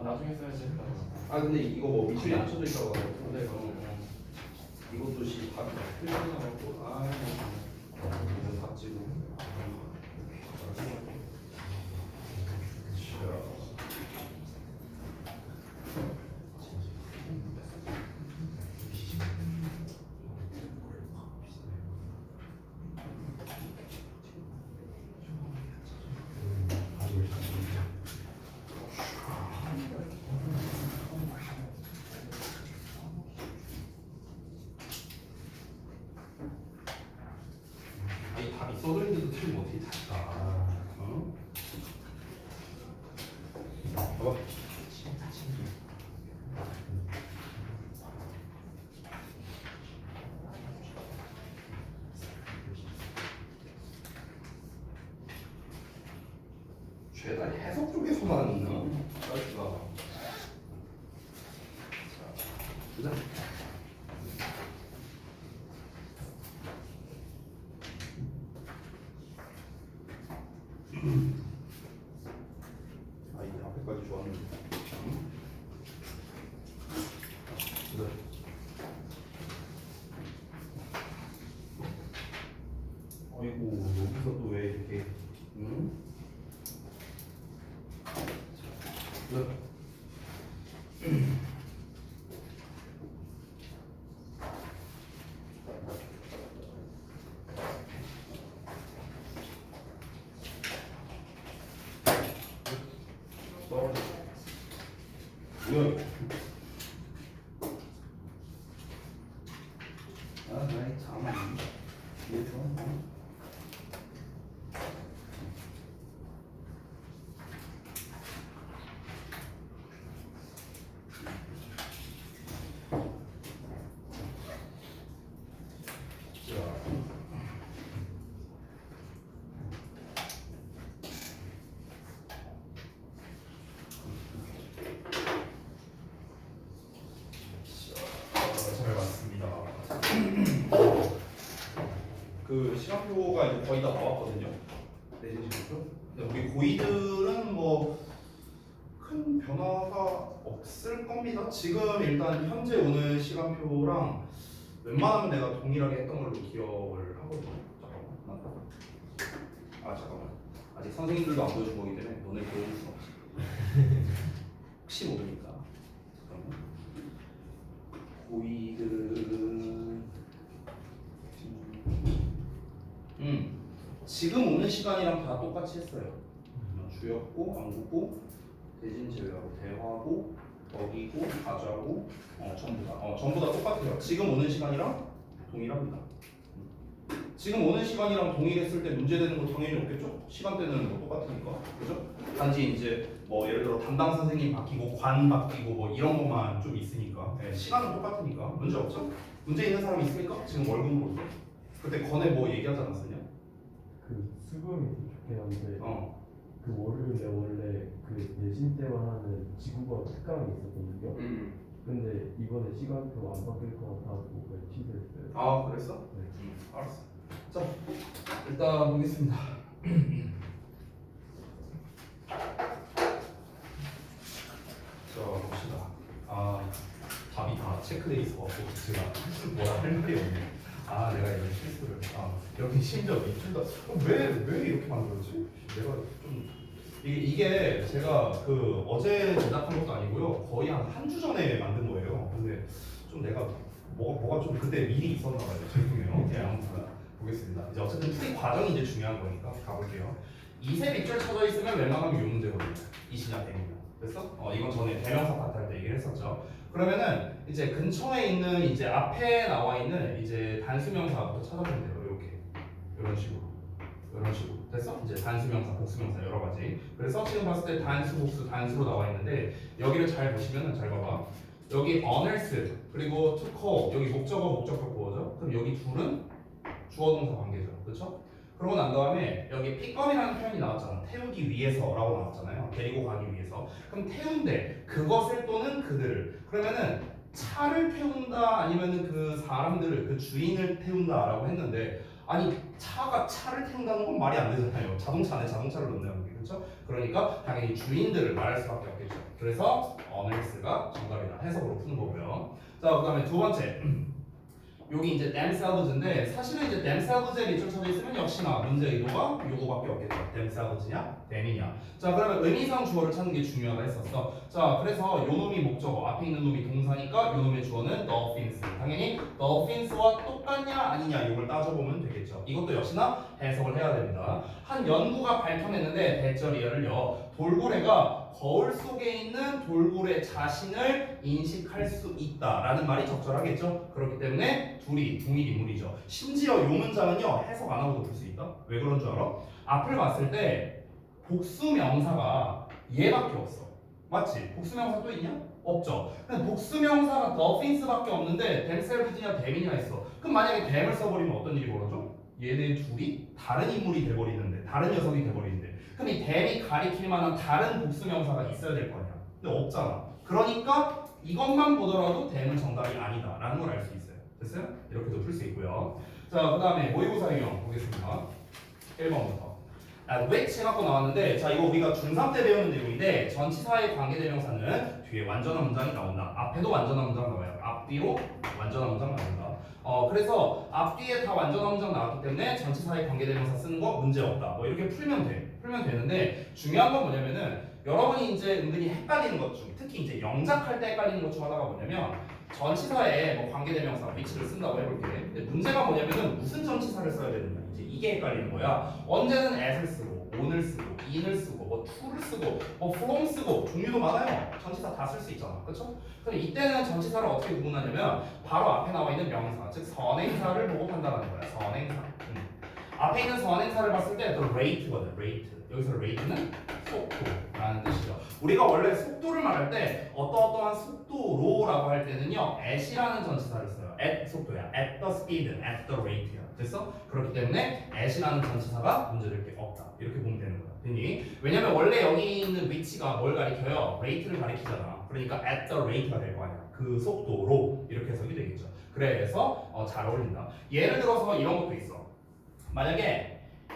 나중에 써야지. 아 근데 이거 뭐 밑줄이 안 쳐져 있다고 하더라고. 네, 이것도 답이 틀려나가고 이거 다 찍고. 이 답이 써져있는데도 틀리면 어떻게 달까? 어? 봐봐. 죄다 해석 쪽에서만 따지가. 자, 보자. 아, 이 앞에까지 좋았는데. 네. 어이구, 여기서 또 왜 이렇게? 네. 뭐야 이거? 아, 나이 참. 이게 좋아. 잘 봤습니다. 그 시간표가 이제 거의 다 나왔거든요. 내신 시간표. 근데 우리 고이들은 뭐 큰 변화가 없을 겁니다. 지금 일단 현재 오는 시간표랑 웬만하면 내가 동일하게 했던 걸로 기억을 하거든요. 잠깐만. 아 잠깐만. 아직 선생님들도 안 보여준 거기 때문에 너네 보여줄 수 없지. 혹시 모르니까. 잠깐만. 고이들은 지금 오는 시간이랑 다 똑같이 했어요. 주였고 안구고 대신 제외하고 대화고 어기고 가자고 전부 다 똑같아요. 지금 오는 시간이랑 동일합니다. 지금 오는 시간이랑 동일했을 때 문제되는 거 당연히 없겠죠? 시간대는 뭐 똑같으니까, 그죠? 단지 이제 뭐 예를 들어 담당 선생님 바뀌고 관 바뀌고 뭐 이런 것만 좀 있으니까 시간은 똑같으니까 문제 없죠? 문제 있는 사람 있습니까? 지금 월급으로 그때 건에 뭐 얘기하지 않았었냐? 그 수금이 좋긴 한데 그 월요일에 원래 그 내신 때만 하는 지구과학 특강이 있었거든요. 근데 이번에 시간표 안 바뀔 것 같아서 그냥 취소했어요. 아 그랬어? 네. 알았어. 자 일단 보겠습니다. 자 봅시다. 아 답이 다 체크돼 있어갖고 제가 뭐라 할 말이 없네. 아 내가 이런 실수를 여기 심지어 밑줄도 왜 이렇게 만들었지? 내가 좀 이게 제가 그 어제 제작한 것도 아니고요. 거의 한 주 전에 만든 거예요. 근데 좀 내가 뭐가 좀 그때 미리 있었나 봐요. 죄송해요. 네, 아무튼 보겠습니다. 이제 어쨌든 풀이 과정이 이제 중요한 거니까 가볼게요. 이세 밑줄 쳐져 있으면 웬만하면 이 문제거든요. 이시냐 대면. 됐어? 이건 전에 대명사 파트 할 때 얘기를 했었죠. 그러면은 이제 근처에 있는 이제 앞에 나와 있는 이제 단수명사부터 찾아보면 돼요. 이렇게 이런 식으로 됐어? 이제 단수명사, 복수명사 여러 가지. 그래서 지금 봤을 때 단수, 복수, 단수로 나와 있는데 여기를 잘 보시면은 잘 봐봐. 여기 unearth 그리고 to call 여기 목적어, 목적격 보어죠. 그럼 여기 둘은 주어동사 관계죠, 그렇죠? 그러고 난 다음에 여기 pickup이라는 표현이 나왔잖아. 태우기 위해서라고 나왔잖아요. 데리고 가기 위해서. 그럼 태운대 그것을 또는 그들을. 그러면은 차를 태운다 아니면은 그 사람들을 그 주인을 태운다라고 했는데 아니 차가 차를 태운다는 건 말이 안 되잖아요. 자동차 안에 자동차를 넣는다는 게 그렇죠? 그러니까 당연히 주인들을 말할 수밖에 없겠죠. 그래서 oners가 정답이다. 해석으로 푸는 거고요. 자 그다음에 두 번째. 여기 이제 themselves인데 사실은 이제 themselves에 밑줄 쳐져 있으면 역시나 문제 의도가 요거밖에 없겠죠. themselves냐, them이냐. 자 그러면 의미상 주어를 찾는 게 중요하다 했었어. 자 그래서 요 놈이 목적어, 앞에 있는 놈이 동사니까 요 놈의 주어는 dolphins. 당연히 dolphins와 똑같냐 아니냐 이걸 따져보면 되겠죠. 이것도 역시나 해석을 해야 됩니다. 한 연구가 밝혀냈는데 대절이열을요. 돌고래가 거울 속에 있는 돌고래 자신을 인식할 수 있다라는 말이 적절하겠죠. 그렇기 때문에 둘이 동일 인물이죠. 심지어 이 문장은요 해석 안 하고도 볼 수 있다. 왜 그런 줄 알아? 앞을 봤을 때 복수 명사가 얘밖에 없어. 맞지? 복수 명사 또 있냐? 없죠. 근데 복수 명사가 dolphins밖에 없는데 themselves냐 them이냐 했어. 그럼 만약에 them을 써버리면 어떤 일이 벌어져? 얘네 둘이 다른 인물이 돼버리는데 다른 녀석이 돼버리는데 그럼 이 them이 가리킬 만한 다른 복수 명사가 있어야 될 거 아니야. 근데 없잖아. 그러니까 이것만 보더라도 them은 정답이 아니다라는 걸 알 수 있어요. 됐어요? 이렇게도 풀 수 있고요. 자, 그 다음에 모의고사 유형 보겠습니다. 1번부터. which 해갖고 나왔는데 자 이거 우리가 중3 때 배우는 내용인데 전치사의 관계대명사는 뒤에 완전한 문장이 나온다. 앞에도 완전한 문장 나와요. 앞뒤로 완전한 문장 나온다. 그래서 앞뒤에 다 완전한 문장 나왔기 때문에 전치사의 관계대명사 쓰는 거 문제 없다. 뭐 이렇게 풀면 되는데 중요한 건 뭐냐면은 여러분이 이제 은근히 헷갈리는 것 중 특히 이제 영작할 때 헷갈리는 것 중 하나가 뭐냐면 전치사에 뭐 관계대명사 which를 쓴다고 해볼게. 근데 문제가 뭐냐면은 무슨 전치사를 써야 되느냐 이게 헷갈리는 거야. 언제는 at을 쓰고 on을 쓰고 in을 쓰고 뭐 to를 쓰고 뭐 from 쓰고 종류도 많아요. 전치사 다 쓸 수 있잖아. 그렇죠? 그럼 이때는 전치사를 어떻게 구분하냐면 바로 앞에 나와 있는 명사 즉 선행사를 보고 판단하는 거야. 선행사. 앞에 있는 선행사를 봤을 때 the rate거든. rate. 여기서 rate는 속도라는 뜻이죠. 우리가 원래 속도를 말할 때 어떠한 속도로라고 할 때는요 at이라는 전치사를 써요. at 속도야. at the speed, at the rate야. 됐어? 그렇기 때문에 at이라는 전치사가 문제될 게 없다. 이렇게 보면 되는 거야. 됐니? 왜냐면 원래 여기 있는 위치가 뭘 가리켜요? rate를 가리키잖아. 그러니까 at the rate가 될 거 아니야. 그 속도로 이렇게 해석이 되겠죠. 그래서 잘 어울린다. 예를 들어서 이런 것도 있어. 만약에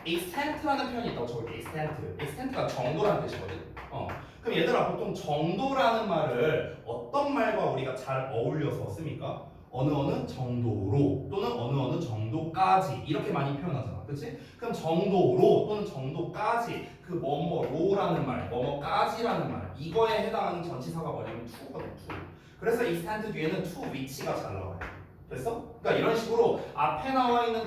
extent라는 표현이 있다고 쳐볼게. extent가 정도라는 뜻이거든. 그럼 얘들아 보통 정도라는 말을 어떤 말과 우리가 잘 어울려서 씁니까? 어느 정도로 또는 어느 정도까지 이렇게 많이 표현하잖아. 그렇지? 그럼 정도로 또는 정도까지 그 뭐뭐로라는 말, 뭐뭐까지라는 말 이거에 해당하는 전치사가 뭐냐면 to거든. to. 그래서 extent 뒤에는 to 위치가 잘 나와요. 됐어? 그러니까 이런 식으로 앞에 나와 있는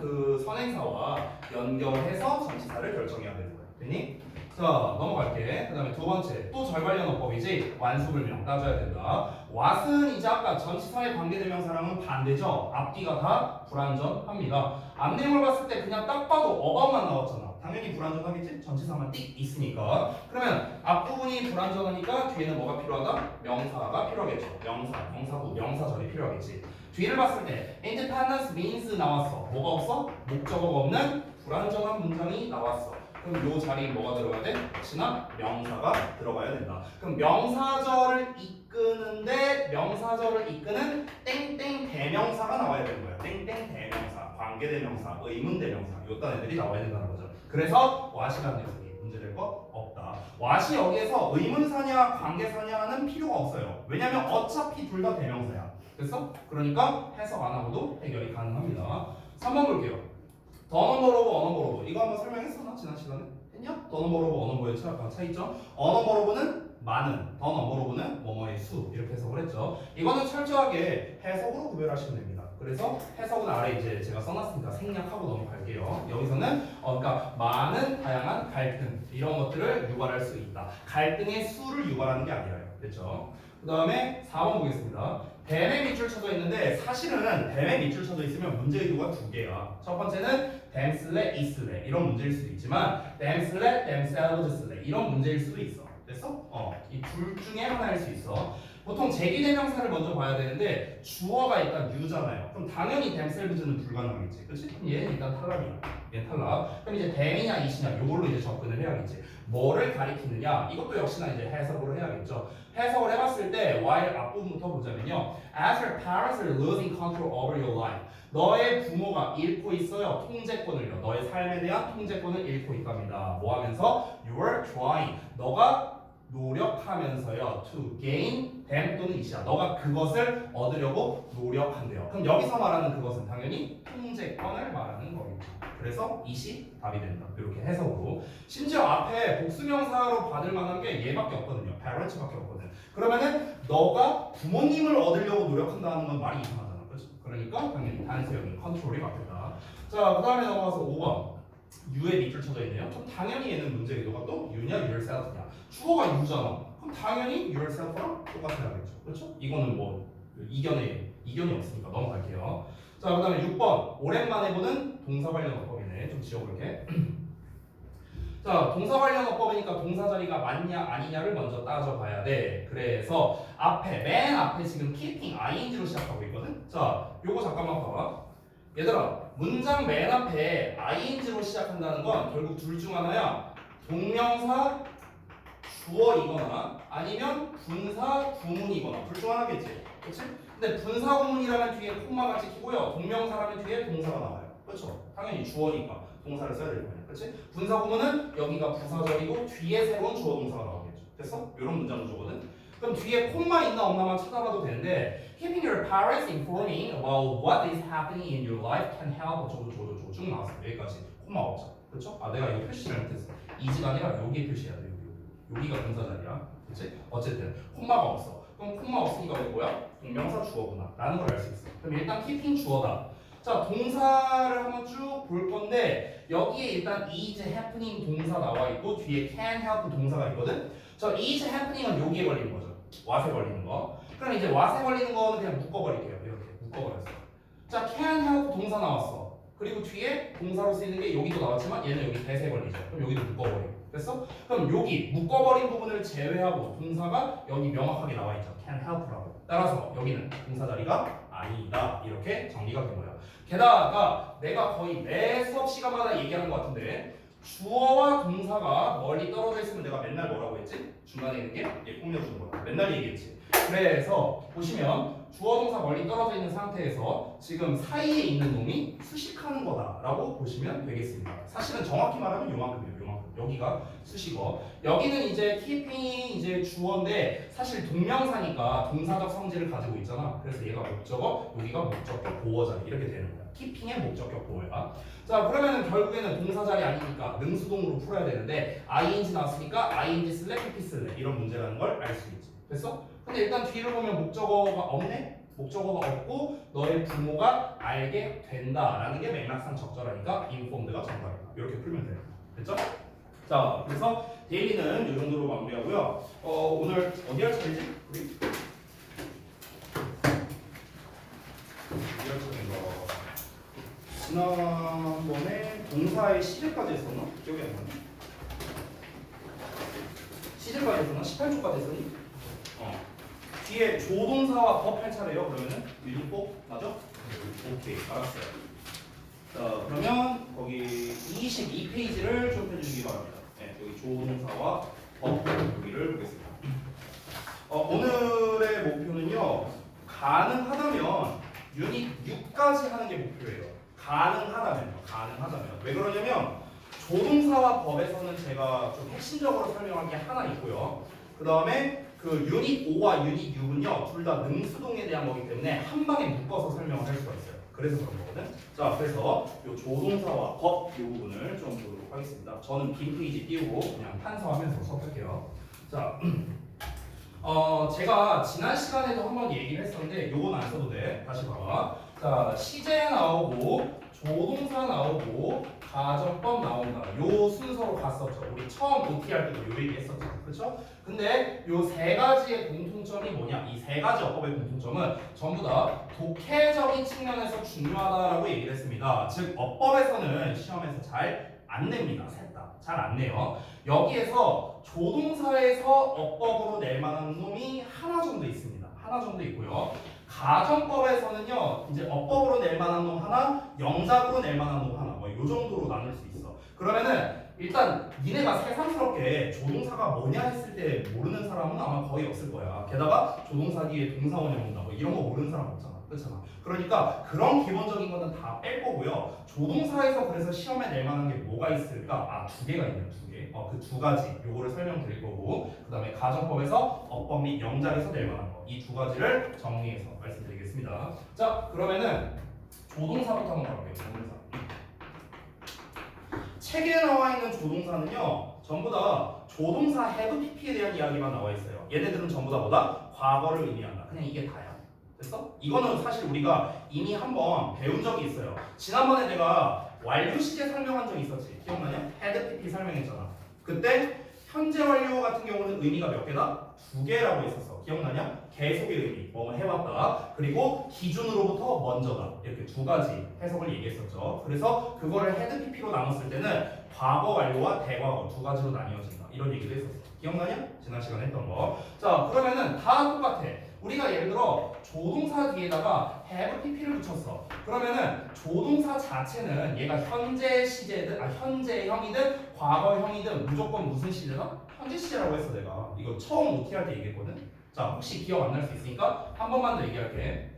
그 선행사와 연결해서 전치사를 결정해야 되는 거야. 됐니? 자 넘어갈게. 그 다음에 두 번째 또 절관련어법이지. 완수불명 따져야 된다. what은 이제 아까 전치사의 관계대명사랑은 반대죠. 앞뒤가 다 불완전합니다. 앞 내용을 봤을 때 그냥 딱 봐도 어바웃만 나왔잖아. 당연히 불완전하겠지? 전치사만 띡 있으니까. 그러면 앞부분이 불완전하니까 뒤에는 뭐가 필요하다? 명사가 필요하겠죠. 명사부, 명사절이 필요하겠지. 뒤를 봤을 때 independence means 나왔어. 뭐가 없어? 목적어가 없는 불완전한 문장이 나왔어. 그럼 요 자리에 뭐가 들어가야 돼? 역시나 명사가 들어가야 된다. 그럼 명사절을 이끄는 땡땡 대명사가 나와야 되는 거야. 땡땡 대명사, 관계대명사, 의문대명사 요딴 애들이 나와야 된다는 거죠. 그래서 what이라는 녀석이 문제될 거 없다. what이 여기에서 의문사냐 관계사냐는 필요가 없어요. 왜냐면 어차피 둘 다 대명사야. 됐어? 그러니까 해석 안 하고도 해결이 가능합니다. 3번 볼게요. 더 넘버 오브 어넘버 오브 이거 한번 설명했었나? 지난 시간에? 했냐? 더 넘버 오브 어넘버의 차이점. 어넘버 오브는 많은, 더 넘버 오브는 뭐뭐의 수 이렇게 해석을 했죠. 이거는 철저하게 해석으로 구별하시면 됩니다. 그래서 해석은 아래 이제 제가 써놨으니까 생략하고 넘어갈게요. 여기서는 그러니까 많은 다양한 갈등 이런 것들을 유발할 수 있다. 갈등의 수를 유발하는 게 아니라요. 됐죠? 그 다음에 4번 보겠습니다. 댐에 밑줄 쳐져 있는데 사실은 댐에 밑줄 쳐져 있으면 문제 의도가 두 개야. 첫 번째는 댐슬래 이슬래 이런 문제일 수도 있지만 댐슬래 댐셀브즈슬래 이런 문제일 수도 있어. 됐어? 이 둘 중에 하나일 수 있어. 보통 제기대명사를 먼저 봐야 되는데 주어가 일단 you잖아요. 그럼 당연히 themselves는 불가능하겠지. 그렇지? 그럼 얘는 일단 탈락이야. 얘는 탈락. 그럼 이제 them이냐 it이냐 요걸로 이제 접근을 해야겠지. 뭐를 가리키느냐 이것도 역시나 이제 해석으로 해야겠죠. 해석을 해봤을 때 while 앞부분부터 보자면요. As your parents are losing control over your life. 너의 부모가 잃고 있어요. 통제권을요. 너의 삶에 대한 통제권을 잃고 있답니다. 뭐 하면서? You are trying. 너가 노력하면서요. To gain them 또는 it이야. 너가 그것을 얻으려고 노력한대요. 그럼 여기서 말하는 그것은 당연히 통제권을 말하는 겁니다. 그래서 it이 답이 된다. 이렇게 해석으로. 심지어 앞에 복수명사로 받을 만한 게 얘밖에 없거든요. parents밖에 없거든. 그러면은 너가 부모님을 얻으려고 노력한다는 건 말이 이상하잖아. 그렇죠? 그러니까 당연히 단수형이 컨트롤이 바뀌었다. 자, 그 다음에 넘어가서 5번. U에 밑줄 쳐져 있네요. 그럼 당연히 얘는 문제 의도가 또 U냐 yourself냐. 주어가 U잖아. 그럼 당연히 yourself랑 똑같아야겠죠. 그렇죠? 이거는 뭐 이견이 없으니까 넘어갈게요. 자, 그 다음에 6번. 오랜만에 보는 동사 관련 어법이네. 좀 지워볼게. 자, 동사 관련 어법이니까 동사 자리가 맞냐 아니냐를 먼저 따져봐야 돼. 그래서 맨 앞에 지금 keeping ing로 시작하고 있거든. 자, 요거 잠깐만 봐봐. 얘들아, 문장 맨 앞에 ing로 시작한다는 건 결국 둘 중 하나야. 동명사 주어이거나 아니면 분사 구문이거나 둘 중 하나겠지. 그렇지? 근데 분사 구문이라면 뒤에 콤마가 찍히고요. 동명사라면 뒤에 동사가 나와요. 그렇죠? 당연히 주어니까 동사를 써야 될 거냐. 그렇지? 분사 구문은 여기가 부사절이고 뒤에 새로운 주어 동사가 나오겠죠. 됐어? 이런 문장 구조거든. 그럼 뒤에 콤마 있나 없나만 찾아봐도 되는데 keeping your parents informing about what is happening in your life can help 어쩌고 쭉 나왔어. 여기까지 콤마 없죠. 그렇죠? 아, 내가 이거 표시 잘못했어. 이지가 아니라 여기에 표시해야 돼. 여기가 동사 자리야. 그렇지? 어쨌든 콤마가 없어. 그럼 콤마 없으니까 이거 뭐야? 동명사 주어구나 라는 걸 알 수 있어. 그럼 일단 keeping 주어다. 자, 동사를 한번 쭉 볼 건데 여기에 일단 is happening 동사 나와 있고 뒤에 can help 동사가 있거든. 저 is happening은 여기에 걸리는 거죠. what에 걸리는 거. 그럼 이제 what에 걸리는 거는 그냥 묶어버릴게요. 이렇게 묶어버렸어. 자, can help 동사 나왔어. 그리고 뒤에 동사로 쓰이는 게 여기도 나왔지만 얘는 여기 that에 걸리죠. 그럼 여기도 묶어버리고. 됐어? 그럼 여기 묶어버린 부분을 제외하고 동사가 여기 명확하게 나와 있죠. can help라고. 따라서 여기는 동사 자리가 아니다. 이렇게 정리가 된 거야. 게다가 내가 거의 매 수업 시간마다 얘기하는 것 같은데 주어와 동사가 멀리 떨어져 있으면 내가 맨날 뭐라고 했지? 중간에 있는 게 얘 꾸며주는 거야. 맨날 얘기했지. 그래서 보시면 주어 동사 멀리 떨어져 있는 상태에서 지금 사이에 있는 놈이 수식하는 거다라고 보시면 되겠습니다. 사실은 정확히 말하면 요만큼이에요. 요만큼. 여기가 수식어. 여기는 이제 keeping 이제 주어인데 사실 동명사니까 동사적 성질을 가지고 있잖아. 그래서 얘가 목적어, 여기가 목적격 보어 자리 이렇게 되는 거야. keeping의 목적격 보어야. 자, 그러면은 결국에는 동사 자리 아니니까 능수동으로 풀어야 되는데 ing 나왔으니까 ing 쓸래, pp 쓸래 이런 문제라는 걸 알 수 있지. 됐어? 근데 일단 뒤를 보면 목적어가 없네? 목적어가 없고 너의 부모가 알게 된다라는 게 맥락상 적절하니까 informed가 정답이다. 이렇게 풀면 돼요. 됐죠? 자, 그래서 데일리는 이 정도로 마무리하고요. 오늘 어디 할 차례지? 우리 어디 할 차례인가? 지난번에 동사의 시제까지 했었나? 기억이 안 나네. 시제까지 했었나? 18초까지 했었니? 뒤에 조동사와 법 할 차례요. 그러면은 유니법 맞아? 오케이, 알았어요. 자, 그러면 거기 22페이지를 좀 펴주시기 바랍니다. 네, 여기 조동사와 법 여기를 보겠습니다. 오늘의 목표는요. 가능하다면 유닛 6까지 하는 게 목표예요. 가능하다면요. 가능하다면. 왜 그러냐면 조동사와 법에서는 제가 좀 핵심적으로 설명할 게 하나 있고요. 그 다음에 그 유닛 5와 유닛 6은요 둘 다 능수동에 대한 거기 때문에 한 방에 묶어서 설명을 할 수가 있어요. 그래서 그런 거거든. 자, 그래서 요 조동사와 법 이 부분을 좀 보도록 하겠습니다. 저는 빈 페이지 띄우고 그냥 판서하면서 수업할게요. 자, 제가 지난 시간에도 한번 얘기를 했었는데 요건 안 써도 돼. 다시 봐봐. 자, 시제 나오고 조동사 나오고 가정법 나온다. 요 순서로 갔었죠. 우리 처음 OT 할 때도 요 얘기 했었죠. 그렇죠? 근데 요 세 가지의 공통점이 뭐냐? 이 세 가지 어법의 공통점은 전부 다 독해적인 측면에서 중요하다라고 얘기를 했습니다. 즉 어법에서는 시험에서 잘 안 냅니다. 셋 다. 잘 안 내요. 여기에서 조동사에서 어법으로 낼 만한 놈이 하나 정도 있습니다. 있습니다. 하나 정도 있고요. 가정법에서는요, 이제 어법으로 낼 만한 놈 하나, 영작으로 낼 만한 놈 하나, 뭐 요 정도로 나눌 수 있어. 그러면은 일단 니네가 새삼스럽게 조동사가 뭐냐 했을 때 모르는 사람은 아마 거의 없을 거야. 게다가 조동사 뒤에 동사원형 온다, 뭐 이런 거 모르는 사람 없잖아. 그렇잖아. 그러니까 그런 기본적인 거는 다 뺄 거고요. 조동사에서 그래서 시험에 낼 만한 게 뭐가 있을까? 아, 두 개가 있네요. 두 개. 그 두 가지 요거를 설명드릴 거고, 그 다음에 가정법에서 어법 및 영작에서 낼 만한 거, 이 두 가지를 정리해서 말씀드리겠습니다. 자, 그러면은 조동사부터 한번 가볼게요. 조동사. 책에 나와 있는 조동사는요, 전부 다 조동사 have pp에 대한 이야기만 나와 있어요. 얘네들은 전부 다 뭐다? 과거를 의미한다. 그냥 이게 다야. 됐어? 이거는 사실 우리가 이미 한번 배운 적이 있어요. 지난번에 내가 완료 시제 설명한 적이 있었지. 기억나냐? had pp 설명했잖아. 그때 현재 완료 같은 경우는 의미가 몇 개다? 두 개라고 했었어. 기억나냐? 계속의 의미, 뭐 해왔다. 그리고 기준으로부터 먼저다. 이렇게 두 가지 해석을 얘기했었죠. 그래서 그거를 had pp로 나눴을 때는 과거 완료와 대과거 두 가지로 나뉘어진다. 이런 얘기도 했었어. 기억나냐? 지난 시간에 했던 거. 자, 그러면은 다 똑같아. 우리가 예를 들어 조동사 뒤에다가 have pp를 붙였어. 그러면은 조동사 자체는 얘가 현재 시제든 현재형이든 과거형이든 무조건 무슨 시제다? 현재 시제라고 했어 내가. 이거 처음 OT 할 때 얘기했거든. 자, 혹시 기억 안 날 수 있으니까 한 번만 더 얘기할게.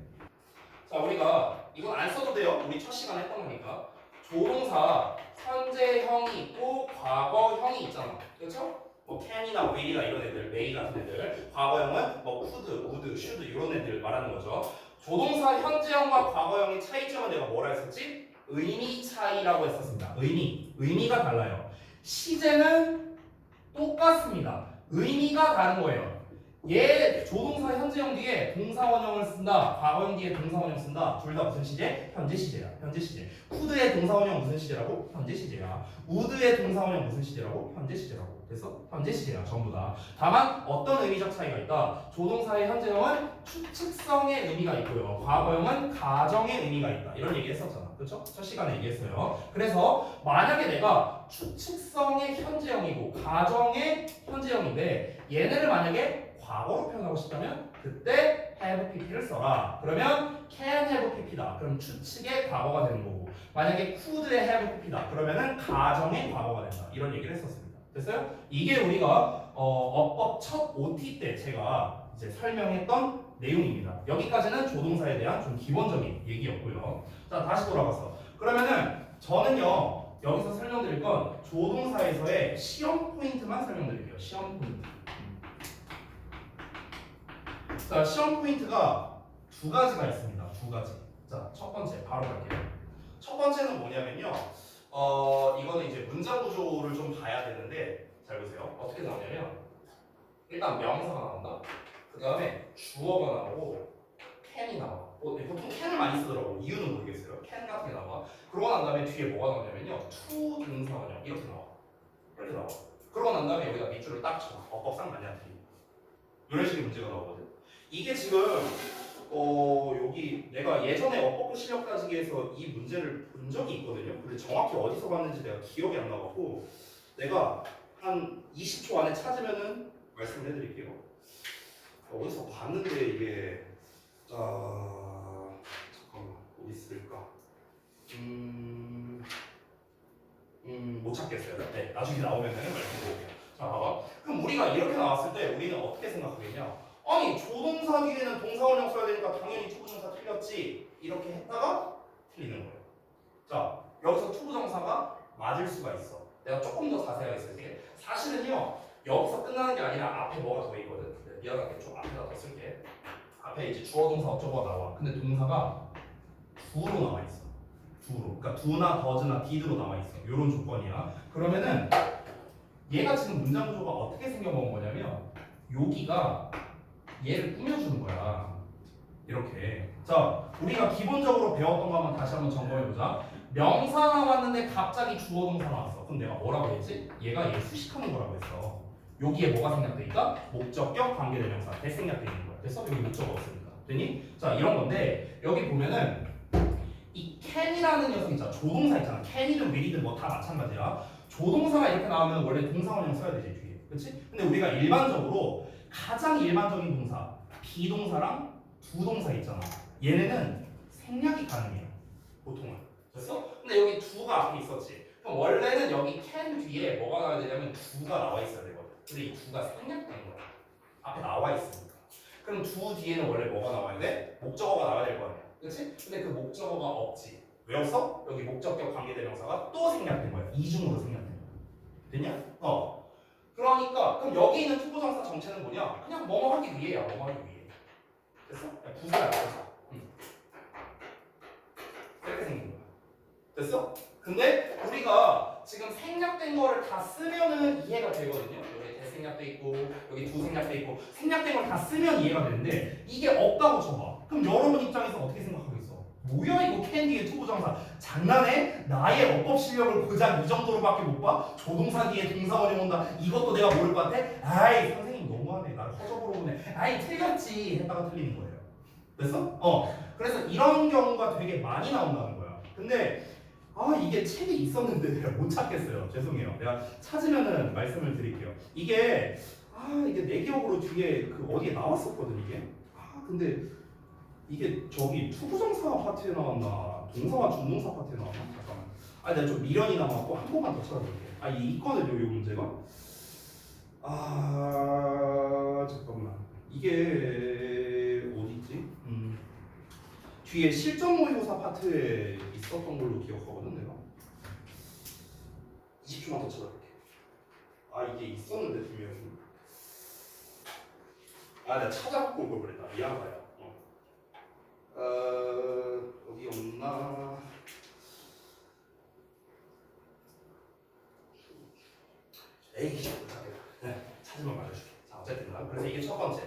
자, 우리가 이건 안 써도 돼요. 우리 첫 시간에 했던 거니까. 조동사 현재형이 있고 과거형이 있잖아. 그렇죠? 뭐 can이나 will이나 이런 애들, may 같은 애들, 과거형은 뭐 could, would, should 이런 애들 말하는 거죠. 조동사 현재형과 과거형의 차이점은 내가 뭐라 했었지? 의미 차이라고 했었습니다. 의미가 달라요. 시제는 똑같습니다. 의미가 다른 거예요. 얘 조동사 현재형 뒤에 동사원형을 쓴다, 과거형 뒤에 동사원형 쓴다. 둘 다 무슨 시제? 현재 시제야. 현재 시제. could의 동사원형 무슨 시제라고? 현재 시제야. would의 동사원형 무슨 시제라고? 현재 시제라고. 그래서 현재 시제야 전부 다. 다만 어떤 의미적 차이가 있다. 조동사의 현재형은 추측성의 의미가 있고요. 과거형은 가정의 의미가 있다. 이런 얘기 했었잖아. 그렇죠? 첫 시간에 얘기했어요. 그래서 만약에 내가 추측성의 현재형이고 가정의 현재형인데 얘네를 만약에 과거로 표현하고 싶다면 그때 have pp를 써라. 그러면 can have pp다. 그럼 추측의 과거가 되는 거고, 만약에 could의 have pp다. 그러면은 가정의 과거가 된다. 이런 얘기를 했었습니다. 됐어요? 이게 우리가 어법 첫 OT 때 제가 이제 설명했던 내용입니다. 여기까지는 조동사에 대한 좀 기본적인 얘기였고요. 자, 다시 돌아가서 그러면은 저는요 여기서 설명드릴 건 조동사에서의 시험 포인트만 설명드릴게요. 시험 포인트. 자, 시험 포인트가 두 가지가 있습니다. 두 가지. 자, 첫 번째 바로 갈게요. 첫 번째는 뭐냐면요. 이거는 이제 문장 구조를 좀 봐야 되는데, 잘 보세요. 어떻게 나오냐면 일단 명사가 나온다. 그 다음에 주어가 나오고 can이 나와. 보통 can을 많이 쓰더라고. 이유는 모르겠어요. can 같은 게 나와. 그러고 난 다음에 뒤에 뭐가 나오냐면요. to 동사원형 이렇게 나와. 이렇게 나와. 그러고 난 다음에 여기다 밑줄을 딱 쳐. 어법상 만약 이런 식의 문제가 나오거든. 이게 지금 여기 내가 예전에 어법고 실력 따지기에서 이 문제를 본 적이 있거든요. 근데 정확히 어디서 봤는지 내가 기억이 안 나갖고 내가 한 20초 안에 찾으면은 말씀을 해드릴게요. 어디서 봤는데 이게 잠깐만 어디 있을까? 못 찾겠어요. 네, 나중에 나오면은 말씀드릴게요. 자, 봐봐. 그럼 우리가 이렇게 나왔을 때 우리는 어떻게 생각하겠냐? 아니, 조동사 뒤에는 동사원형 써야 되니까 당연히 투부정사 틀렸지. 이렇게 했다가 틀리는 거예요. 자, 여기서 투부정사가 맞을 수가 있어. 내가 조금 더 자세하게 쓸게. 사실은요, 여기서 끝나는 게 아니라 앞에 뭐가 더 있거든. 미안하게 좀 앞에다 더 쓸게. 앞에 이제 주어 동사 어쩌고가 나와. 근데 동사가 do로 나와 있어. do로. 그러니까 do나 does나 did로 나와 있어. 이런 조건이야. 그러면은 얘가 지금 문장 구조가 어떻게 생겨먹은 거냐면 여기가 얘를 꾸며주는 거야. 이렇게. 자, 우리가 기본적으로 배웠던 거 한번 다시 한번 점검해보자. 명사 나왔는데 갑자기 주어 동사 나왔어. 그럼 내가 뭐라고 했지? 얘가 얘 수식하는 거라고 했어. 여기에 뭐가 생략되니까? 목적격 관계대명사 대생략되어 있는 거야. 됐어? 여기 목적 없으니까. 됐니? 자, 이런 건데 여기 보면은 이 can이라는 녀석 있잖아. 조동사 있잖아. can이든 will이든 뭐 다 마찬가지야. 조동사가 이렇게 나오면 원래 동사원형 써야 되지 뒤에. 그렇지? 근데 우리가 일반적으로 가장 일반적인 동사 비동사랑 부동사 있잖아. 얘네는 생략이 가능해요. 보통은. 됐어? 근데 여기 두가 앞에 있었지. 그럼 원래는 여기 can 뒤에 뭐가 나와야 되냐면 두가 나와 있어야 되거든. 근데 이 두가 생략된 거야. 앞에 나와 있으니까. 그럼 두 뒤에는 원래 뭐가 나와야 돼? 목적어가 나와야 될 거 아니야. 그렇지? 근데 그 목적어가 없지. 왜 없어? 여기 목적격 관계대명사가 또 생략된 거야. 이중으로 생략된 거야. 됐냐? 그러니까 그럼 여기 있는 투부정사 정체는 뭐냐? 그냥 뭐뭐 하기 위해야. 뭐뭐 하기 위해. 됐어? 부사야. 부사. 이렇게 생긴 거야. 됐어? 근데 우리가 지금 생략된 거를 다 쓰면은 이해가 되거든요. 여기 대생략돼 있고 여기 두 생략돼 있고 생략된 걸 다 쓰면 이해가 되는데 이게 없다고 쳐봐. 그럼 여러분 입장에서 어떻게 생각하겠어? 뭐야 이거 캔디의 투부정사 장난해? 나의 어법 실력을 고작 이 정도로밖에 못 봐? 조동사 뒤에 동사원이 온다 이것도 내가 모를 것 같아? 아이 선생님 너무하네 나를 허접으로 보네 아이 틀렸지 했다가 틀리는 거예요. 됐어? 그래서 이런 경우가 되게 많이 나온다는 거야. 근데 이게 책이 있었는데 내가 못 찾겠어요. 죄송해요. 내가 찾으면은 말씀을 드릴게요. 이게 내 기억으로 뒤에 그 어디에 나왔었거든 이게. 근데 이게 저기 투부정사 파트에 나왔나 동사와 준동사 파트에 나왔나? 잠깐만. 내가 좀 미련이 남았고 한 번만 더 찾아볼게. 이 있거든요 이 문제가. 잠깐만. 이게 어디지? 뒤에 실전 모의고사 파트에 있었던 걸로 기억하거든 내가. 20초만 더 찾아볼게. 이게 있었는데 분명히. 내가 찾아갖고 올 걸 그랬다. 미안하다. 어디 없나? 에이, 찾으면 말해줄게. 자, 어쨌든 그래서 이게 첫 번째.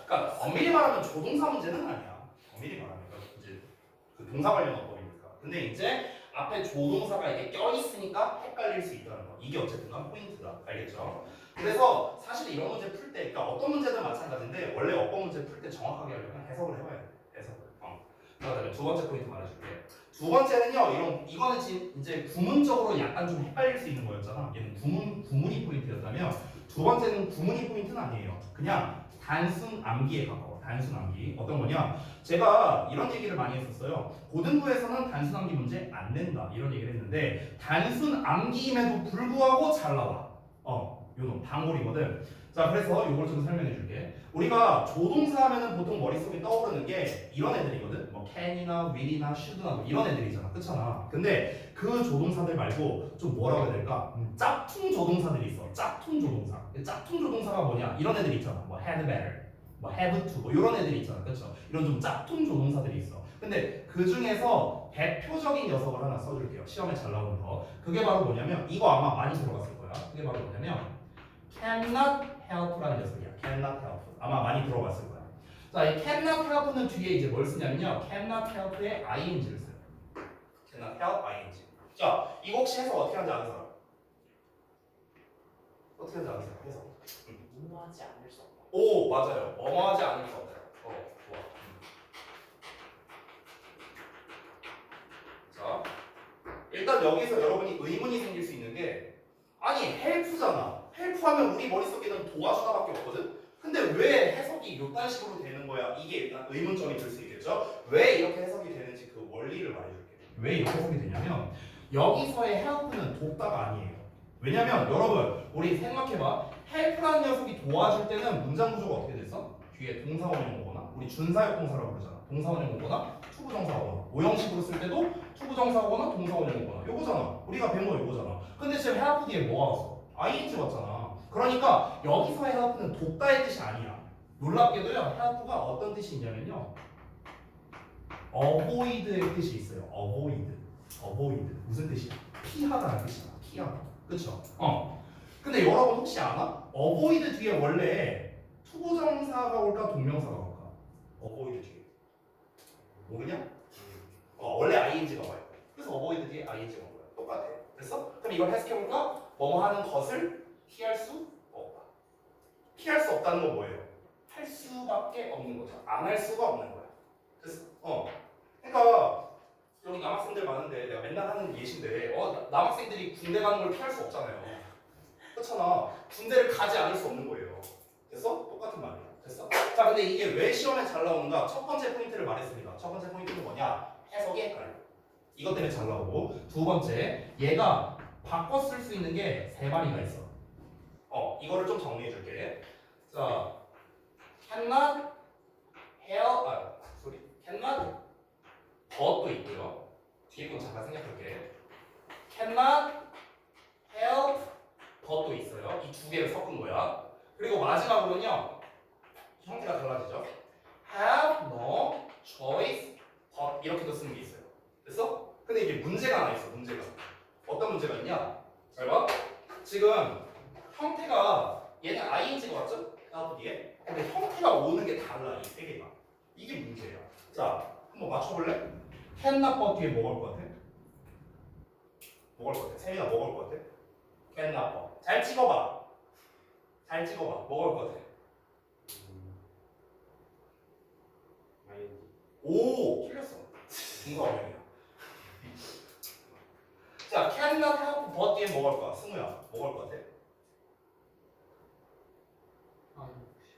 그러니까 엄밀히 말하면 조동사 문제는 아니야. 엄밀히 말하면 이제 그 동사 관련 어법이니까. 근데 이제 앞에 조동사가 이게 껴 있으니까 헷갈릴 수 있다는 거. 이게 어쨌든간 포인트다. 알겠죠? 그래서 사실 이런 문제 풀 때, 그러니까 어떤 문제든 마찬가지인데 원래 어법 문제 풀 때 정확하게 하려면 해석을 해봐야 돼. 해석을. 그다음에 두 번째 포인트 말해줄게. 두 번째는요, 이거는 이제 구문적으로 약간 좀 헷갈릴 수 있는 거였잖아. 얘는 구문이 포인트였다면 두 번째는 구문이 포인트는 아니에요. 그냥 단순 암기에 가까워. 단순 암기. 어떤 거냐? 제가 이런 얘기를 많이 했었어요. 고등부에서는 단순 암기 문제 안 낸다. 이런 얘기를 했는데 단순 암기임에도 불구하고 잘 나와. 요놈 방울이거든. 자, 그래서 요걸 좀 설명해 줄게. 우리가 조동사 하면은 보통 머릿속에 떠오르는 게 이런 애들이거든. 뭐 can이나 will이나 should나 이런 애들이잖아. 그렇잖아. 근데 그 조동사들 말고 좀 뭐라고 해야 될까? 짝퉁 조동사들이 있어. 짝퉁 조동사. 짝퉁 조동사가 뭐냐? 이런 애들 있잖아. 뭐 had better, 뭐 have to, 뭐 이런 애들이 있잖아. 그렇죠? 이런 좀 짝퉁 조동사들이 있어. 근데 그 중에서 대표적인 녀석을 하나 써줄게요. 시험에 잘 나오는 거. 그게 바로 뭐냐면 이거 아마 많이 들어봤을 거야. 그게 바로 뭐냐면 cannot help라는 녀석이야. cannot help. 아마 많이 들어봤을 거야. 자, 이 cannot help는 뒤에 이제 뭘 쓰냐면요. cannot help에 ing를 써요. cannot help ing. 자, 이거 혹시 해석 어떻게 하는지 아는 사람? 어떻게 하는지 아는 사람? 해석. 뭐하지 않을 수 없다. 오, 맞아요. 뭐뭐하지 않을 수 없다. 좋아. 자, 일단 여기서 여러분이 의문이 생길 수 있는 게 help잖아. help하면 우리 머릿속에는 도와주다밖에 없거든. 근데 왜 해석이 이딴 식으로 되는 거야? 이게 일단 의문점이 들 수 있겠죠? 왜 이렇게 해석이 되는지 그 원리를 말해줄게. 왜 이렇게 해석이 되냐면 여기서의 help는 돕다가 아니에요. 왜냐면 여러분 우리 생각해봐. help라는 녀석이 도와줄 때는 문장 구조가 어떻게 됐어? 뒤에 동사원형 오거나 우리 준사역 동사라고 그러잖아. 동사원형 오거나 투부정사 오거나 오형식으로 쓸 때도 투부정사 오거나 동사원형 오거나 요거잖아. 우리가 배운 거 요거잖아. 근데 지금 help 뒤에 뭐가 왔어? ing 왔잖아. 그러니까 여기서의 help는 돕다의 뜻이 아니야. 놀랍게도요. help가 어떤 뜻이 있냐면요. avoid의 뜻이 있어요. avoid. 무슨 뜻이야? 피하다는 뜻이야. 피하다. 그쵸? 근데 여러분 혹시 아나? avoid 뒤에 원래 투부정사가 올까 동명사가 올까? avoid 뒤에. 모르냐? 원래 ing가 와요. 그래서 avoid 뒤에 ing가 와요. 똑같아. 됐어? 그럼 이걸 해석해볼까? 뭐뭐 하는 것을 피할 수 없다. 피할 수 없다는 건 뭐예요? 할 수밖에 없는 거죠. 안 할 수가 없는 거야. 됐어? 그러니까 여기 남학생들 많은데 내가 맨날 하는 예시인데 남학생들이 군대 가는 걸 피할 수 없잖아요. 그렇잖아. 군대를 가지 않을 수 없는 거예요. 됐어? 똑같은 말이야. 됐어? 자, 근데 이게 왜 시험에 잘 나오는가? 첫 번째 포인트를 말했습니다. 첫 번째 포인트는 뭐냐? 해석이 헷갈려. 이것 때문에 잘 나오고, 두 번째, 얘가 바꿔 쓸 수 있는 게 세 마리가 있어. 이거를 좀 정리해 줄게. 자, cannot cannot but도 있고요. 뒤에 건 잠깐 생각할게. cannot help but도 있어요. 이 두 개를 섞은 거야. 그리고 마지막으로는요, 형태가 달라지죠. have no choice but 이렇게도 쓰는 게 있어요. 됐어? 근데 이게 문제가 하나 있어. 문제가. 어떤 문제가 있냐? 잘 봐. 지금 형태가 얘는 ing가 왔죠? help 뒤에. 근데 형태가 오는 게 달라. 이 세 개가. 이게 문제야. 자, 한번 맞춰볼래? cannot but 뒤에 뭐 걸 것 같아? 뭐 걸 것 같아? 세민아 뭐 걸 것 같아? cannot but. 잘 찍어봐. 잘 찍어봐. 뭐 걸 것 같아? 오! 틀렸어. 중과 어명이야. 자, cannot help but 뒤에 뭐 걸 거야? 승우야, 뭐 걸 것 같아?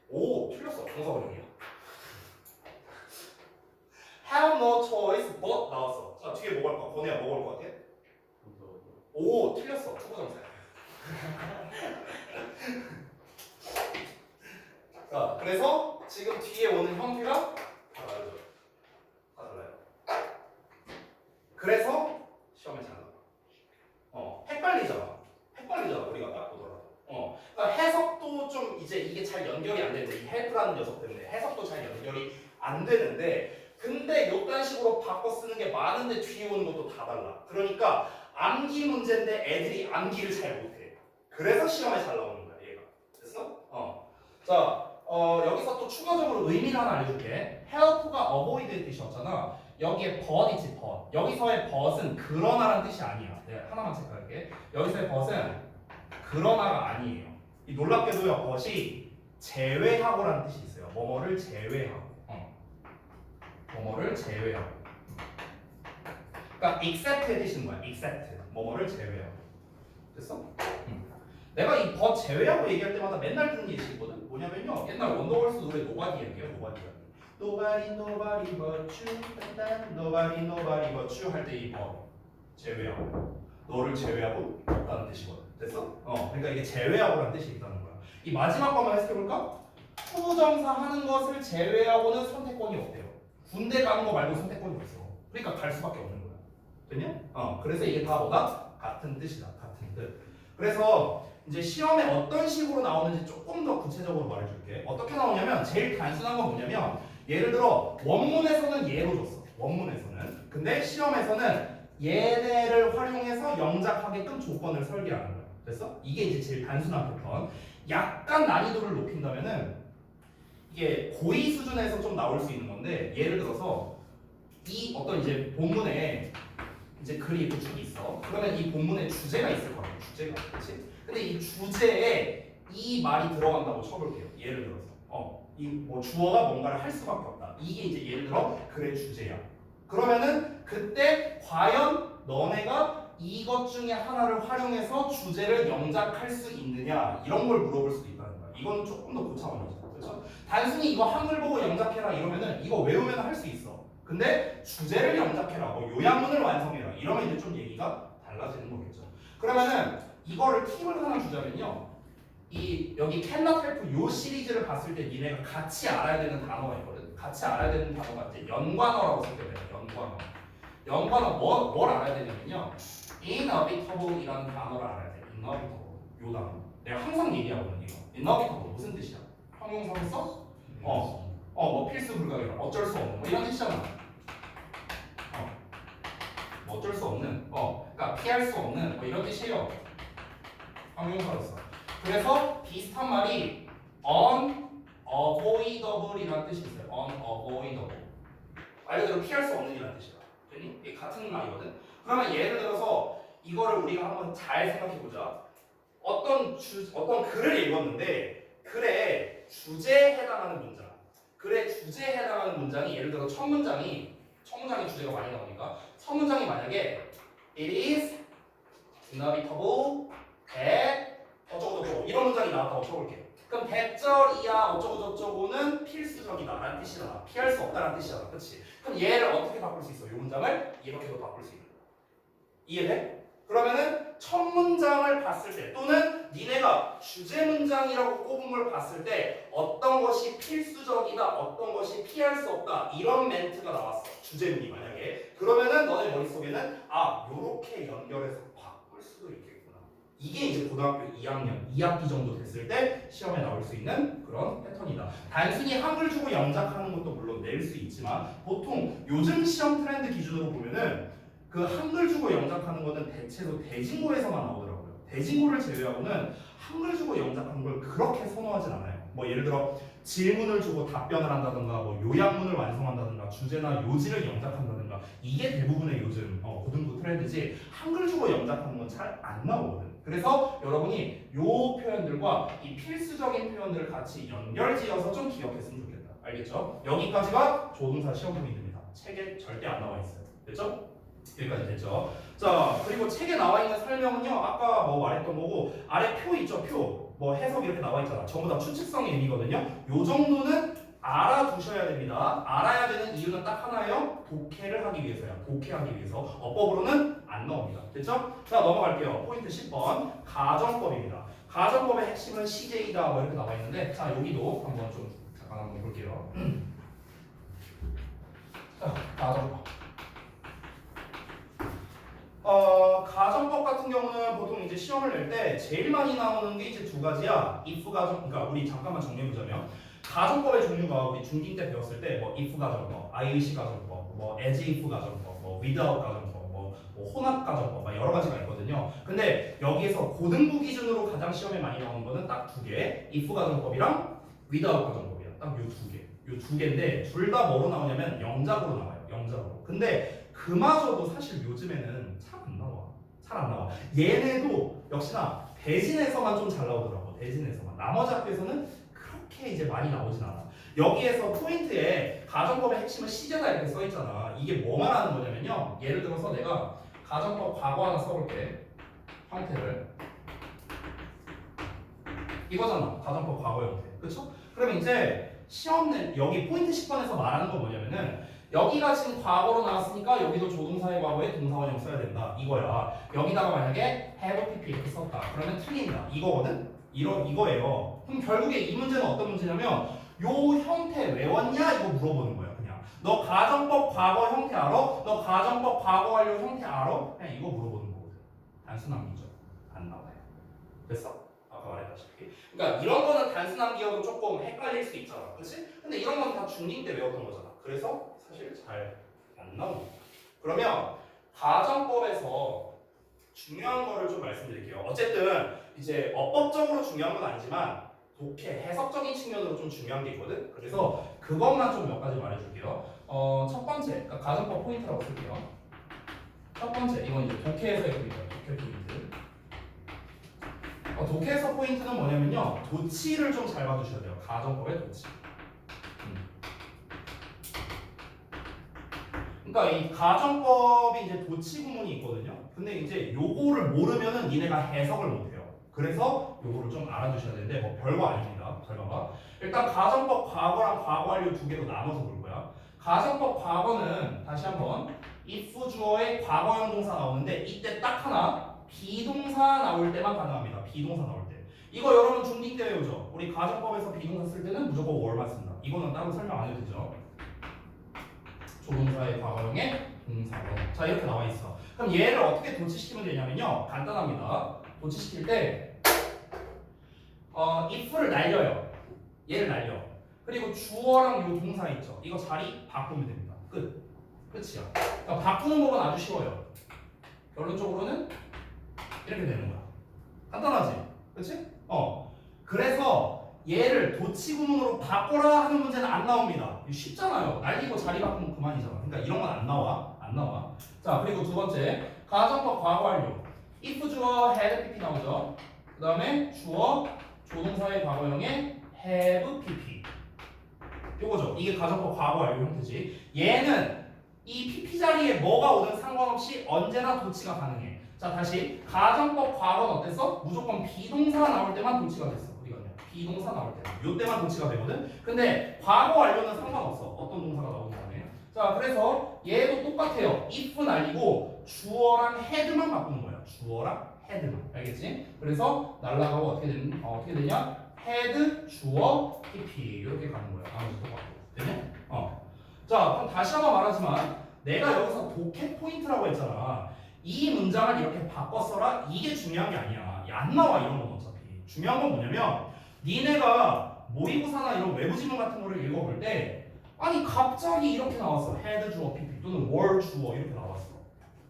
오! 틀렸어. 중과 어명이야. have no choice but 나왔어. 자, 뒤에 뭐 걸 거야? 권혜야, 뭐 걸 것 같아? 오! 틀렸어. 초보정사야. 자, 그래서 지금 뒤에 오는 형태가 다 다르죠. 다 달라요. 그래서 시험에 잘 나와. 헷갈리잖아. 우리가 딱 보더라도. 그러니까 해석도 좀 이제 이게 잘 연결이 안 되는데 이 help라는 녀석 때문에 해석도 잘 연결이 안 되는데 근데 요딴 식으로 바꿔 쓰는 게 많은데 뒤에 오는 것도 다 달라. 그러니까 암기 문제인데 애들이 암기를 잘 못해. 그래서 시험에 잘 나오는 거야, 얘가. 됐어? 자. 여기서 또 추가적으로 의미를 하나 알려줄게. help가 avoid의 뜻이었잖아. 여기에 but 있지, but. 여기서의 but은 그러나라는 뜻이 아니야. 내가 하나만 체크할게. 여기서의 but은 그러나가 아니에요. 이 놀랍게도요, but이 제외하고라는 뜻이 있어요. 뭐뭐를 제외하고. 뭐뭐를 제외하고. 그러니까 except의 뜻인 거야. except. 뭐뭐를 제외하고. 됐어? 내가 이 버 제외하고 얘기할 때마다 맨날 듣는 예시거든. 뭐냐면요, 옛날 원더걸스 노래 노바디 얘기해요. 노바디. Nobody nobody but you. Nobody nobody but you 할 때 이 버 제외하고 너를 제외하고 없다는 뜻이거든. 됐어? 그러니까 이게 제외하고라는 뜻이 있다는 거야. 이 마지막 것만 해석해볼까? 투부정사 하는 것을 제외하고는 선택권이 없대요. 군대 가는 거 말고 선택권이 없어. 그러니까 갈 수밖에 없는 거야. 됐냐? 그래서 이게 다 뭐다? 같은 뜻이다. 같은 뜻. 그래서 이제 시험에 어떤 식으로 나오는지 조금 더 구체적으로 말해줄게. 어떻게 나오냐면 제일 단순한 건 뭐냐면 예를 들어 원문에서는 예로 줬어. 원문에서는. 근데 시험에서는 얘네를 활용해서 영작하게끔 조건을 설계하는 거야. 됐어? 이게 이제 제일 단순한 패턴. 약간 난이도를 높인다면은 이게 고의 수준에서 좀 나올 수 있는 건데 예를 들어서 이 어떤 이제 본문에 이제 글이 이렇게 쭉 있어. 그러면 이 본문에 주제가 있을 거야. 주제가. 그렇지? 근데 이 주제에 이 말이 들어간다고 쳐볼게요. 예를 들어서 이 뭐 주어가 뭔가를 할 수밖에 없다. 이게 이제 예를 들어 글의 주제야. 그러면은 그때 과연 너네가 이것 중에 하나를 활용해서 주제를 영작할 수 있느냐 이런 걸 물어볼 수도 있다는 거야. 이건 조금 더 고차원이죠. 그렇죠? 단순히 이거 한글 보고 영작해라 이러면은 이거 외우면 할 수 있어. 근데 주제를 영작해라, 뭐 요약문을 완성해라 이러면 이제 좀 얘기가 달라지는 거겠죠. 그러면은 이거를 팁을 하나 주자면요. 이 여기 cannot help 요 시리즈를 봤을 때 니네가 같이 알아야 되는 단어가 있거든. 같이 알아야 되는 단어가 이제 연관어라고 쓸게 돼요. 연관어. 연관어 뭘 알아야 되냐면요. inevitable이라는 단어를 알아야 돼. inevitable. 요 단어. 내가 항상 얘기하거든 이거. inevitable 무슨 뜻이야? 형용사로 써? 뭐 필수 불가결, 어쩔 수 없는 뭐 이런 뜻이잖아. 뭐 어쩔 수 없는, 그러니까 피할 수 없는 뭐 이런 뜻이에요. 형용사로서. 그래서 비슷한 말이 unavoidable이라는 뜻이 있어요. unavoidable. 말 그대로 피할 수 없는 이라는 뜻이야. 됐니? 이게 같은 말이거든. 그러면 예를 들어서 이거를 우리가 한번 잘 생각해 보자. 어떤 글을 읽었는데 글의 주제에 해당하는 문장. 글의 주제에 해당하는 문장이 예를 들어 첫 문장이 주제가 많이 나오니까 첫 문장이 만약에 It is inevitable that 어쩌고저쩌고 이런 문장이 나왔다고 쳐볼게요. 그럼 대절이야 어쩌고 저쩌고는 필수적이다라는 뜻이잖아. 피할 수 없다라는 뜻이잖아. 그렇지? 그럼 얘를 어떻게 바꿀 수 있어? 이 문장을 이렇게도 바꿀 수 있는 거야. 이해돼? 그러면은 첫 문장을 봤을 때 또는 니네가 주제 문장이라고 꼽은 걸 봤을 때 어떤 것이 필수적이다, 어떤 것이 피할 수 없다 이런 멘트가 나왔어. 주제문이 만약에 그러면은 너네 머릿속에는 아 요렇게 연결해서 바꿀 수도 있겠구나. 이게 이제 고등학교 2학년 2학기 정도 됐을 때 시험에 나올 수 있는 그런 패턴이다. 단순히 한글 주고 영작하는 것도 물론 낼 수 있지만 보통 요즘 시험 트렌드 기준으로 보면은 그 한글 주고 영작하는 거는 대체로 대진고에서만 나오더라고요. 대진고를 제외하고는 한글 주고 영작하는 걸 그렇게 선호하진 않아요. 뭐 예를 들어 질문을 주고 답변을 한다든가 뭐 요약문을 완성한다든가 주제나 요지를 영작한다든가 이게 대부분의 요즘 고등부 트렌드지 한글 주고 영작하는 건 잘 안 나오거든. 그래서 여러분이 요 표현들과 이 필수적인 표현들을 같이 연결지어서 좀 기억했으면 좋겠다. 알겠죠? 여기까지가 조동사 시험 포인트입니다. 책에 절대 안 나와 있어요. 됐죠? 여기까지 됐죠? 자, 그리고 책에 나와 있는 설명은요, 아까 뭐 말했던 거고, 아래 표 있죠, 표. 뭐 해석 이렇게 나와 있잖아. 전부 다 추측성의 의미거든요. 요 정도는 알아두셔야 됩니다. 알아야 되는 이유는 딱 하나예요. 독해를 하기 위해서요. 독해하기 위해서. 어법으로는 안 나옵니다. 됐죠? 자, 넘어갈게요. 포인트 10번. 가정법입니다. 가정법의 핵심은 CJ다. 뭐 이렇게 나와 있는데, 자, 여기도 한번 좀 잠깐 한번 볼게요. 자, 가정법. 가정법 같은 경우는 보통 이제 시험을 낼 때 제일 많이 나오는 게 이제 두 가지야. if 가정, 그러니까 우리 잠깐만 정리해보자면 가정법의 종류가 우리 중딩 때 배웠을 때 뭐 if 가정법, IEC 가정법, 뭐 as if 가정법, 뭐 without 가정법, 뭐 혼합 가정법, 막 여러 가지가 있거든요. 근데 여기에서 고등부 기준으로 가장 시험에 많이 나오는 거는 딱 두 개, if 가정법이랑 without 가정법이야. 딱 요 두 개, 요 두 개인데 둘 다 뭐로 나오냐면 영작으로 나와요. 영작으로. 근데 그마저도 사실 요즘에는 잘 안 나와. 잘 안 나와. 얘네도 역시나 대진에서만 좀 잘 나오더라고. 대진에서만. 나머지 학교에서는 그렇게 이제 많이 나오진 않아. 여기에서 포인트에 가정법의 핵심은 시제다 이렇게 써 있잖아. 이게 뭐 말하는 거냐면요. 예를 들어서 내가 가정법 과거 하나 써볼게. 형태를. 이거잖아. 가정법 과거 형태. 그쵸? 그럼 이제 시험 내 여기 포인트 10번에서 말하는 건 뭐냐면은 여기가 지금 과거로 나왔으니까 여기도 조동사의 과거에 동사원형 써야 된다 이거야. 여기다가 만약에 have pp 이렇게 썼다 그러면 틀린다 이거거든. 이거예요. 그럼 결국에 이 문제는 어떤 문제냐면 요 형태 외웠냐 이거 물어보는 거야. 그냥 너 가정법 과거 형태 알아? 너 가정법 과거 완료 형태 알아? 그냥 이거 물어보는 거거든. 단순한 문제 안 나와요. 됐어? 아까 말했다시피. 그러니까 이런 거는 단순한 기억은 조금 헷갈릴 수 있잖아. 그렇지? 근데 이런 건 다 중딩 때 외웠던 거잖아. 그래서 사실 잘 안 나옵니다. 그러면 가정법에서 중요한 거를 좀 말씀드릴게요. 어쨌든 이제 어법적으로 중요한 건 아니지만 독해, 해석적인 측면으로 좀 중요한 게 있거든. 그래서 그것만 좀 몇 가지 말해줄게요. 첫 번째, 그러니까 가정법 포인트라고 쓸게요. 첫 번째, 이건 이제 독해에서의 포인트예요. 독해 포인트. 독해에서 포인트는 뭐냐면요. 도치를 좀 잘 봐주셔야 돼요. 가정법의 도치. 그러니까 이 가정법이 이제 도치 구문이 있거든요. 근데 이제 요거를 모르면은 니네가 해석을 못해요. 그래서 요거를 좀 알아두셔야 되는데 뭐 별거 아닙니다. 잘 봐봐. 일단 가정법 과거랑 과거 완료 두 개로 나눠서 볼 거야. 가정법 과거는 다시 한번 if 주어의 과거형 동사 나오는데 이때 딱 하나 비동사 나올 때만 가능합니다. 비동사 나올 때. 이거 여러분 중딩 때 외우죠. 우리 가정법에서 비동사 쓸 때는 무조건 월만 씁니다. 이거는 따로 설명 안 해도 되죠. 조동사의 과거형의 동사로. 자 이렇게 나와 있어. 그럼 얘를 어떻게 도치시키면 되냐면요. 간단합니다. 도치시킬 때 if를 날려요. 얘를 날려. 그리고 주어랑 요 동사 있죠. 이거 자리 바꾸면 됩니다. 끝이야. 그러니까 바꾸는 법은 아주 쉬워요. 결론적으로는 이렇게 되는 거야. 간단하지? 그치? 그래서 얘를 도치 구문으로 바꿔라 하는 문제는 안 나옵니다. 이거 쉽잖아요. 날리고 자리 바꾸면 그만이잖아. 그러니까 이런 건 안 나와. 안 나와. 자, 그리고 두 번째. 가정법 과거 완료. if 주어 had pp 나오죠. 그 다음에 주어 조동사의 과거형의 have pp. 요거죠. 이게 가정법 과거 완료 형태지. 얘는 이 pp 자리에 뭐가 오든 상관없이 언제나 도치가 가능해. 자, 다시 가정법 과거는 어땠어? 무조건 비동사가 나올 때만 도치가 됐어. 어디 갔냐? 비동사 나올 때 이때만 도치가 되거든. 근데 과거 완료는 상관없어. 어떤 동사가 나오는 간에. 자, 그래서 얘도 똑같아요. if 날리고 주어랑 head만 바꾸는 거야. 주어랑 head만. 알겠지? 그래서 날라가고 어떻게 되냐? head 주어 pp 이렇게 가는 거야. 나머지 똑같고. 되냐? 자, 그럼 다시 한번 말하지만 내가 여기서 독해 포인트라고 했잖아. 이 문장을 이렇게 바꿔 써라. 이게 중요한 게 아니야. 안 나와 이런 건 어차피. 중요한 건 뭐냐면 니네가 모의고사나 이런 외부 지문 같은 거를 읽어볼 때 아니 갑자기 이렇게 나왔어. head 주어 pp 또는 were 주어 이렇게 나왔어.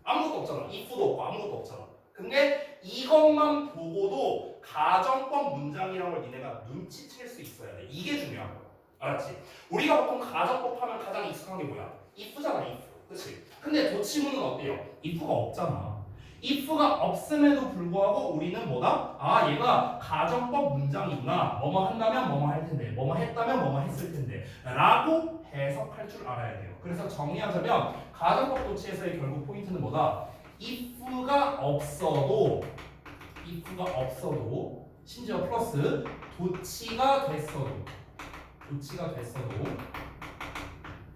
아무것도 없잖아. if도 없고 아무것도 없잖아. 근데 이것만 보고도 가정법 문장이라는 걸 니네가 눈치챌 수 있어야 돼. 이게 중요한 거야. 알았지? 우리가 보통 가정법 하면 가장 익숙한 게 뭐야? if잖아, if. 그치? 근데 도치문은 어때요? if가 없잖아. if가 없음에도 불구하고 우리는 뭐다? 아, 얘가 가정법 문장이구나. 뭐뭐 한다면 뭐뭐 할 텐데, 뭐뭐 했다면 뭐뭐 했을 텐데 라고 해석할 줄 알아야 돼요. 그래서 정리하자면 가정법 도치에서의 결국 포인트는 뭐다? if가 없어도 심지어 플러스 도치가 됐어도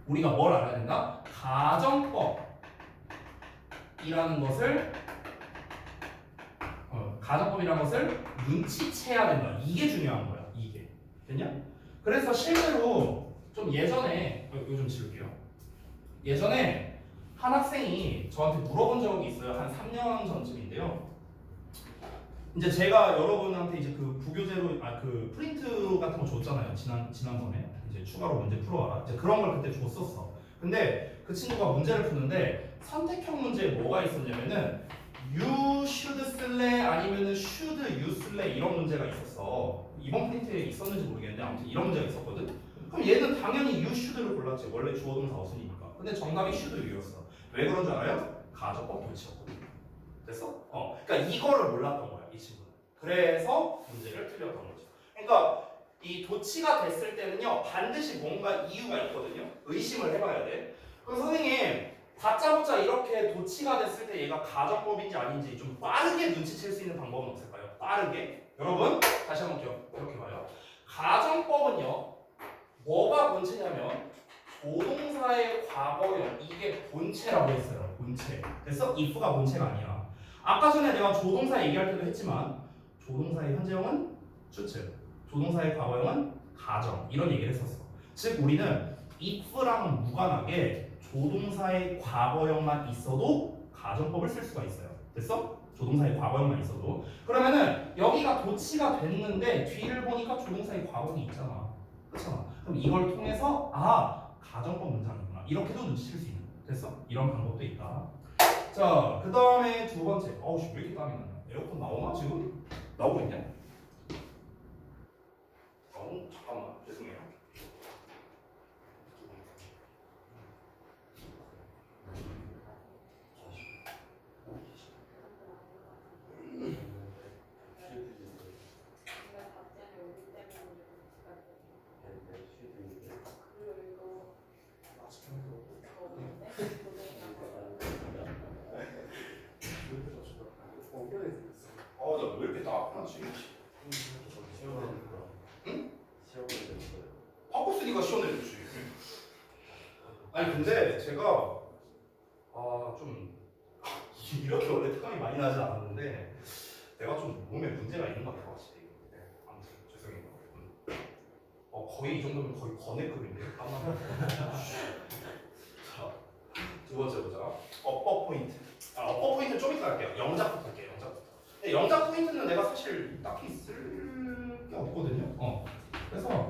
우리가 뭘 알아야 된다? 가정법이라는 것을 눈치채야 된다. 이게 중요한 거야. 이게. 됐냐? 그래서 실제로 좀 예전에 이거 좀 지울게요. 예전에 한 학생이 저한테 물어본 적이 있어요. 한 3년 전쯤인데요. 이제 제가 여러분한테 이제 그 부교재로 그 프린트 같은 거 줬잖아요. 지난번에 이제 추가로 문제 풀어와라. 이제 그런 걸 그때 줬었어. 근데 그 친구가 문제를 푸는데 선택형 문제에 뭐가 있었냐면은 you should 쓸래 아니면은 should you 쓸래 이런 문제가 있었어. 이번 프린트에 있었는지 모르겠는데 아무튼 이런 문제가 있었거든. 그럼 얘는 당연히 you should를 골랐지. 원래 주어 동사 어순이니까. 근데 정답이 should you였어. 왜 그런 줄 알아요? 가정법 도치였거든. 됐어? 그러니까 이거를 몰랐던 거야, 이 친구는. 그래서 문제를 틀렸던 거죠. 그러니까 이 도치가 됐을 때는요, 반드시 뭔가 이유가 있거든요. 의심을 해봐야 돼. 그래서 선생님, 다짜고짜 이렇게 도치가 됐을 때 얘가 가정법인지 아닌지 좀 빠르게 눈치챌 수 있는 방법은 없을까요? 빠르게. 여러분, 다시 한번 기억해봐요. 가정법은요, 뭐가 본체냐면 조동사의 과거형, 이게 본체라고 했어요. 본체. 그래서 if가 본체가 아니야. 아까 전에 내가 조동사 얘기할 때도 했지만 조동사의 현재형은 should, 조동사의 과거형은 가정 이런 얘기를 했었어. 즉 우리는 if랑 무관하게 조동사의 과거형만 있어도 가정법을 쓸 수가 있어요. 됐어? 조동사의 과거형만 있어도. 그러면은 여기가 도치가 됐는데 뒤를 보니까 조동사의 과거형이 있잖아. 그렇잖아. 그럼 이걸 통해서 가정법 문장이구나. 이렇게도 눈치챌 수 있는 거야. 됐어? 이런 방법도 있다. 자, 그 다음에 두 번째. 아우씨, 왜 이렇게 땀이 나냐? 에어컨 나오나 지금? 나오고 있냐? 잠깐만. 죄송해요. 나 왜 이렇게 따뜻하지? 응? 바꿨으니까 시원해졌지. 아니 근데 제가 좀 이렇게 원래 땀이 많이 나지 않았는데 내가 좀 몸에 문제가 있는 것 같아요. 확실히. 네, 아무튼 죄송해요. 거의 이 정도면 거의 건해급인데 땀나면. 자, 두 번째 보자. 업버 포인트. 업버 포인트 좀 이따 할게요. 영작부터 할게요. 근데 영작 포인트는 내가 사실 딱히 쓸 게 없거든요. 그래서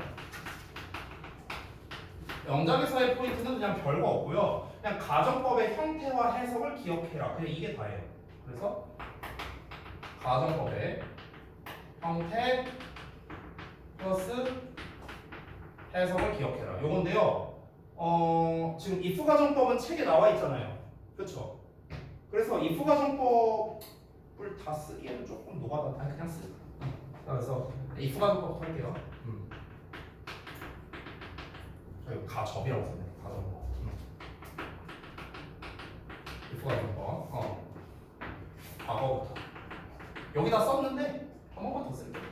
영작에서의 포인트는 그냥 별거 없고요. 그냥 가정법의 형태와 해석을 기억해라. 그냥 이게 다예요. 그래서 가정법의 형태 플러스 해석을 기억해라. 요건데요. 지금 if 가정법은 책에 나와 있잖아요. 그렇죠? 그래서 if 가정법을 다 쓰기에는 조금 노가다. 그냥 쓰. 그래서 if 가정법 할게요. 가접이라고 썼네. 가정법. if 가정법. 과거부터. 여기다 썼는데 한 번만 더 쓸게요.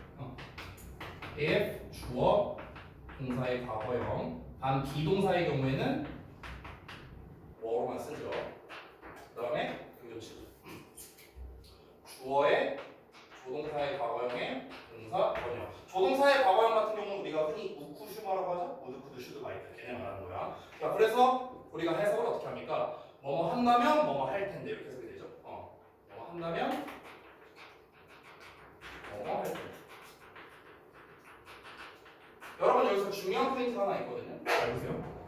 if 주어 동사의 과거형 반 비동사의 경우에는 뭐로만 쓰죠. 그 다음에 교조치 주어의 조동사의 과거형의 동사 번역. 조동사의 과거형 같은 경우는 우리가 흔히 우쿠슈마라고 하죠. 우드쿠드 슈드 마이트 걔네 말하는 거야. 자, 그래서 우리가 해석을 어떻게 합니까? 뭐뭐 한다면 뭐뭐 할 텐데 이렇게 해석이 되죠. 뭐뭐 한다면 뭐뭐 할 텐데. 여러분 여기서 중요한 포인트가 하나 있거든요. 잘 보세요.